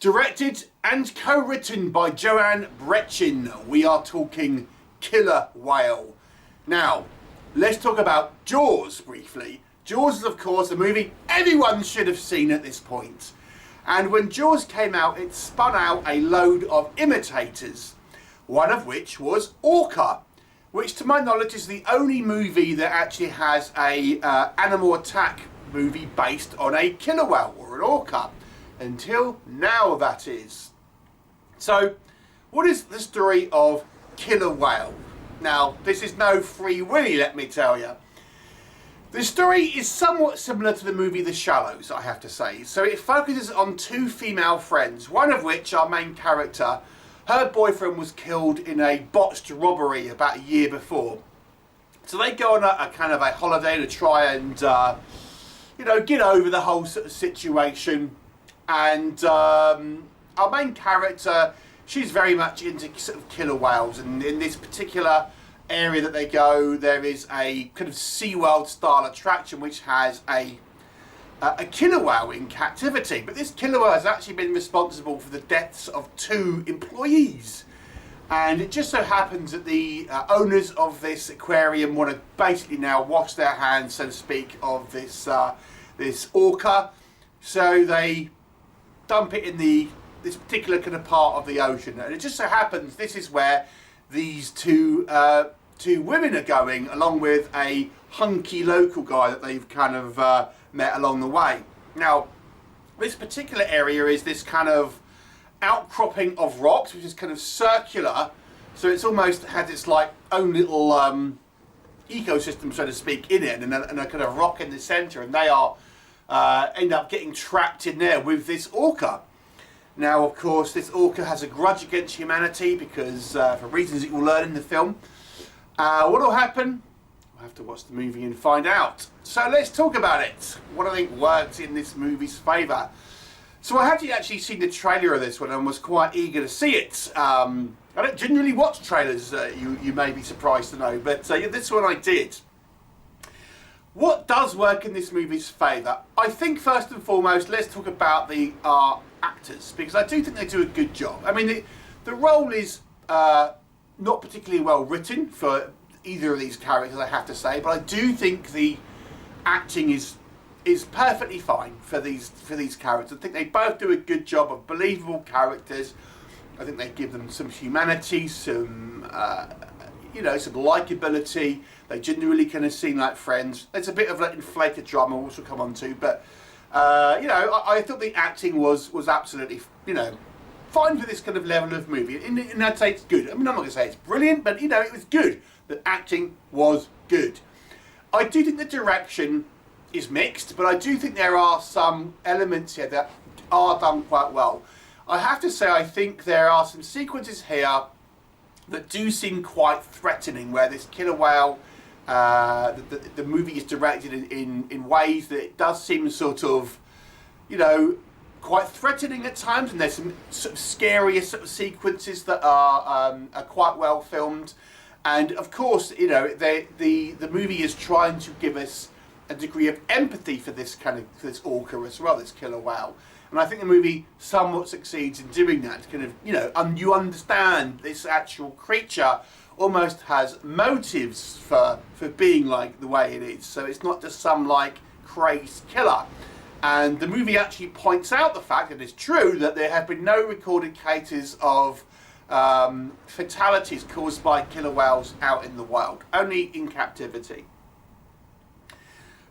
Directed and co-written by Joanne Brechin. We are talking Killer Whale. Now, let's talk about Jaws briefly. Jaws is, of course, a movie everyone should have seen at this point. And when Jaws came out, it spun out a load of imitators, one of which was Orca, which to my knowledge is the only movie that actually has a animal attack movie based on a killer whale or an orca. Until now, that is. So, what is the story of Killer Whale? Now, this is no Free Willy, let me tell you. The story is somewhat similar to the movie The Shallows, I have to say. So it focuses on two female friends, one of which, our main character, her boyfriend was killed in a botched robbery about a year before. So they go on a kind of a holiday to try and, get over the whole sort of situation. And our main character, she's very much into sort of killer whales, and in this particular area that they go, there is a kind of SeaWorld style attraction which has a killer whale in captivity. But this killer whale has actually been responsible for the deaths of 2 employees, and it just so happens that the owners of this aquarium want to basically now wash their hands, so to speak, of this this orca. So they dump it in this particular kind of part of the ocean, and it just so happens this is where these two women are going, along with a hunky local guy that they've kind of met along the way. Now, this particular area is this kind of outcropping of rocks, which is kind of circular, so it's almost has its like own little ecosystem, so to speak, in it, and a kind of rock in the centre, and they are end up getting trapped in there with this orca. Now, of course, this orca has a grudge against humanity because, for reasons that you'll learn in the film. What will happen? We'll have to watch the movie and find out. So let's talk about it. What I think works in this movie's favour. So I had actually seen the trailer of this one and was quite eager to see it. I don't generally watch trailers, you may be surprised to know, but this one I did. What does work in this movie's favour? I think first and foremost, let's talk about the actors, because I do think they do a good job. I mean, the role is not particularly well written for either of these characters, I have to say, but I do think the acting is perfectly fine for these characters. I think they both do a good job of believable characters. I think they give them some humanity, some some likability. They genuinely kind of seem like friends. There's a bit of like inflated drama, which we'll come on to, but I thought the acting was absolutely fine for this kind of level of movie, and I'd say it's good. I mean, I'm not going to say it's brilliant, but it was good. The acting was good. I do think the direction is mixed, but I do think there are some elements here that are done quite well. I have to say, I think there are some sequences here that do seem quite threatening, where this killer whale, the movie is directed in ways that it does seem sort of, quite threatening at times, and there's some sort of scarier sort of sequences that are quite well filmed. And of course, the movie is trying to give us a degree of empathy for this this orca as well, this killer whale. And I think the movie somewhat succeeds in doing that. Kind of, you understand this actual creature almost has motives for being like the way it is. So it's not just some like crazed killer. And the movie actually points out the fact that it's true that there have been no recorded cases of fatalities caused by killer whales out in the wild, only in captivity.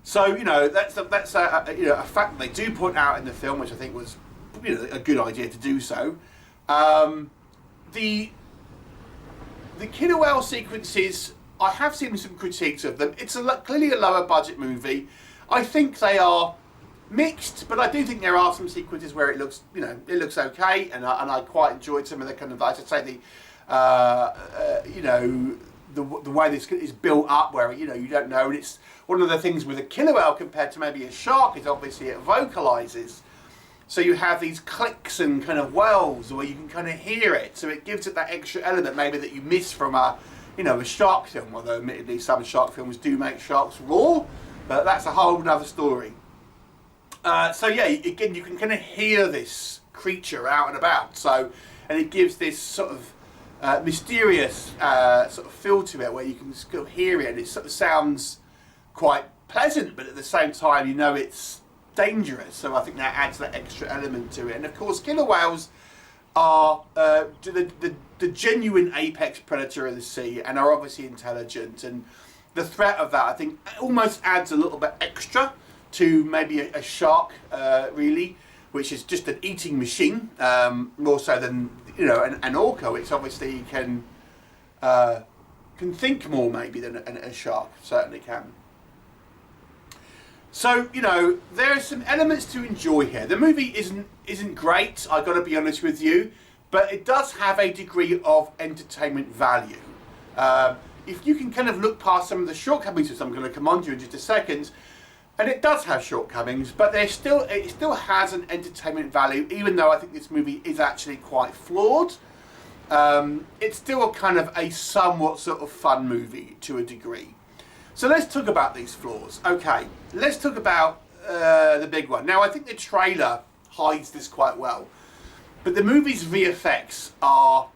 So that's a fact that they do point out in the film, which I think was a good idea to do so. The killer whale sequences, I have seen some critiques of them. It's clearly a lower budget movie. I think they are mixed, but I do think there are some sequences where it looks okay, and I quite enjoyed some of the kind of, as I say, the way this is built up, where you don't know, and it's one of the things with a killer whale compared to maybe a shark is obviously it vocalizes. So you have these clicks and kind of wells where you can kind of hear it, so it gives it that extra element maybe that you miss from a shark film, although admittedly some shark films do make sharks roar, but that's a whole other story. So yeah, again, you can kind of hear this creature out and about. So, and it gives this sort of mysterious sort of feel to it, where you can still hear it, and it sort of sounds quite pleasant, but at the same time, you know it's dangerous. So I think that adds that extra element to it. And of course, killer whales are the genuine apex predator of the sea, and are obviously intelligent, and the threat of that, I think, almost adds a little bit extra to maybe a shark, really, which is just an eating machine, more so than, you know, an orca, which obviously can think more maybe than a shark certainly can. So, you know, there are some elements to enjoy here. The movie isn't great, I've got to be honest with you, but it does have a degree of entertainment value. If you can kind of look past some of the shortcomings, which I'm going to come on to in just a second, and it does have shortcomings, but it still has an entertainment value, even though I think this movie is actually quite flawed. It's still a kind of a somewhat sort of fun movie to a degree. So let's talk about these flaws. Okay, let's talk about the big one. Now, I think the trailer hides this quite well, but the movie's VFX are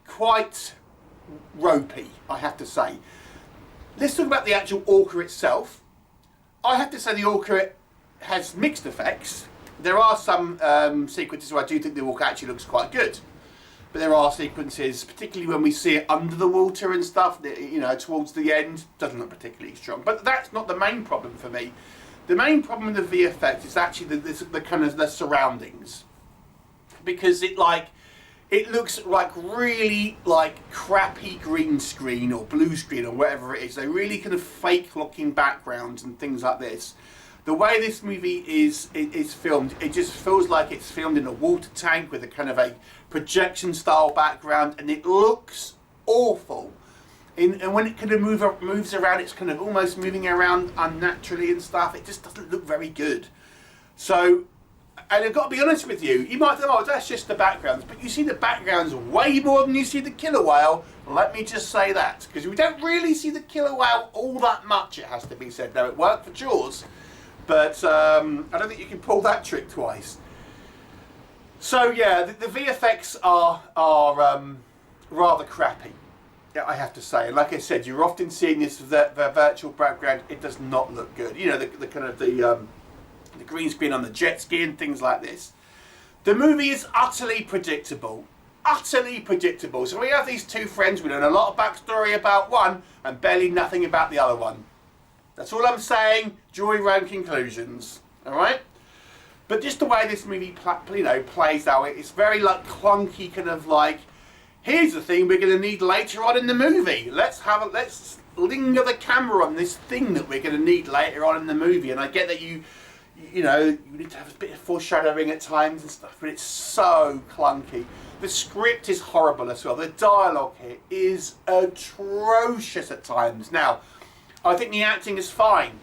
quite ropey, I have to say. Let's talk about the actual orca itself. I have to say the orca has mixed effects. There are some sequences where I do think the orca actually looks quite good. But there are sequences, particularly when we see it under the water and stuff, that, you know, towards the end, doesn't look particularly strong. But that's not the main problem for me. The main problem with the VFX is actually the kind of the surroundings, because it looks like really like crappy green screen or blue screen or whatever it is. They really kind of fake looking backgrounds and things like this. The way this movie is filmed, it just feels like it's filmed in a water tank with a kind of a projection style background, and it looks awful. And when it kind of moves around, it's kind of almost moving around unnaturally and stuff. It just doesn't look very good. So, and I've got to be honest with you, you might think, oh, that's just the backgrounds, but you see the backgrounds way more than you see the killer whale. Let me just say that, because we don't really see the killer whale all that much, it has to be said. Now, it worked for Jaws, but I don't think you can pull that trick twice. So yeah, the VFX are rather crappy, I have to say. And like I said, you're often seeing this the virtual background. It does not look good. You know, the kind of the green screen on the jet ski and things like this. The movie is utterly predictable. Utterly predictable. So we have these two friends. We learn a lot of backstory about one and barely nothing about the other one. That's all I'm saying. Draw your own conclusions. All right. But just the way this movie, plays out, it's very like clunky, kind of like, here's the thing we're going to need later on in the movie. Let's linger the camera on this thing that we're going to need later on in the movie. And I get that you need to have a bit of foreshadowing at times and stuff, but it's so clunky. The script is horrible as well. The dialogue here is atrocious at times. Now, I think the acting is fine,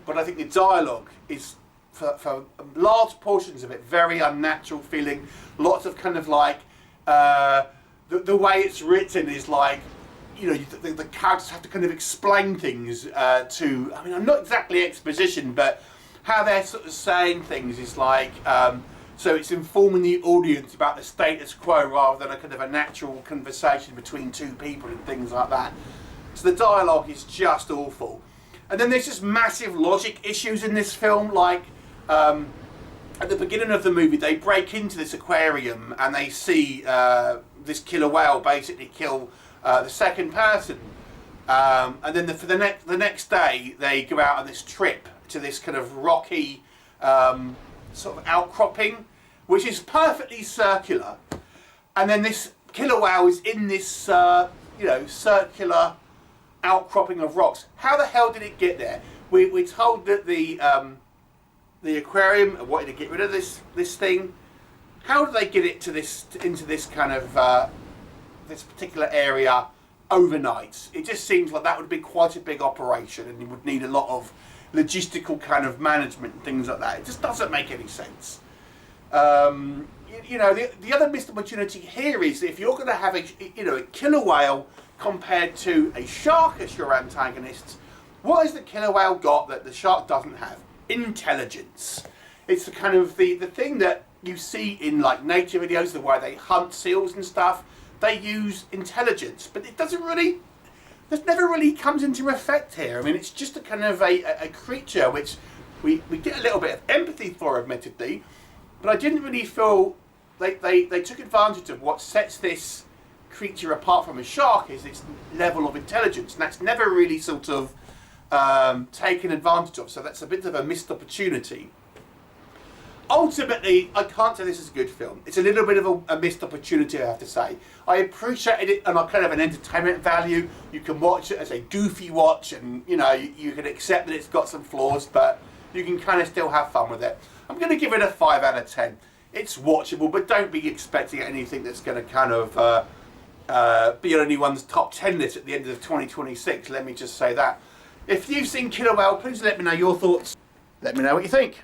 but I think the dialogue is, for large portions of it, very unnatural feeling. Lots of kind of like, the way it's written is like, you know, the characters have to kind of explain things to, I mean, I'm not exactly exposition, but how they're sort of saying things is like, so it's informing the audience about the status quo rather than a kind of a natural conversation between two people and things like that. So the dialogue is just awful. And then there's just massive logic issues in this film, like, at the beginning of the movie, they break into this aquarium and they see this killer whale basically kill the second person. And then for the next day, they go out on this trip to this kind of rocky sort of outcropping, which is perfectly circular. And then this killer whale is in this, circular outcropping of rocks. How the hell did it get there? We're told that the aquarium wanted to get rid of this thing. How did they get it into this kind of this particular area overnight? It just seems like that would be quite a big operation, and you would need a lot of logistical kind of management and things like that. It just doesn't make any sense. The other missed opportunity here is if you're going to have a killer whale compared to a shark as your antagonist, what has the killer whale got that the shark doesn't have? Intelligence. It's the kind of the thing that you see in like nature videos, the way they hunt seals and stuff, they use intelligence, but it doesn't really, this never really comes into effect here. I mean, it's just a kind of a creature which we get a little bit of empathy for, admittedly, but I didn't really feel they took advantage of what sets this creature apart from a shark is its level of intelligence, and that's never really sort of taken advantage of, so that's a bit of a missed opportunity. Ultimately, I can't say this is a good film. It's a little bit of a missed opportunity, I have to say. I appreciated it on a kind of an entertainment value. You can watch it as a goofy watch, and you know, you can accept that it's got some flaws, but you can kind of still have fun with it. I'm going to give it a 5 out of 10. It's watchable, but don't be expecting anything that's going to kind of be on anyone's top 10 list at the end of 2026. Let me just say that. If you've seen Killer Whale, please let me know your thoughts. Let me know what you think.